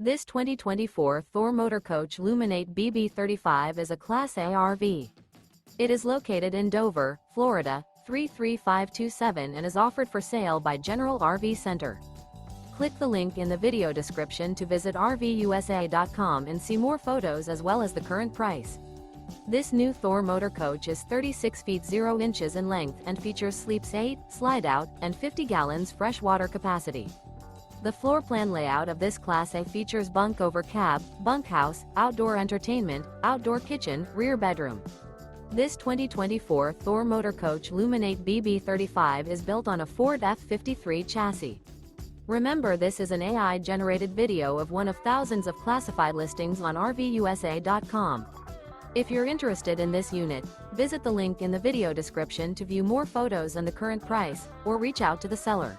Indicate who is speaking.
Speaker 1: This 2024 Thor Motor Coach Luminate BB35 is a Class A RV. It is located in Dover, Florida, 33527 and is offered for sale by General RV Center. Click the link in the video description to visit RVUSA.com and see more photos as well as the current price. This new Thor Motor Coach is 36 feet 0 inches in length and features sleeps 8, Slideout, and 50 gallons fresh water capacity. The floor plan layout of this Class A features Bunk Over Cab, Bunkhouse, outdoor entertainment, outdoor kitchen, rear bedroom. This 2024 Thor Motor Coach Luminate BB35 is built on a Ford F53 chassis. Remember, this is an AI-generated video of one of thousands of classified listings on RVUSA.com. If you're interested in this unit, visit the link in the video description to view more photos and the current price, or reach out to the seller.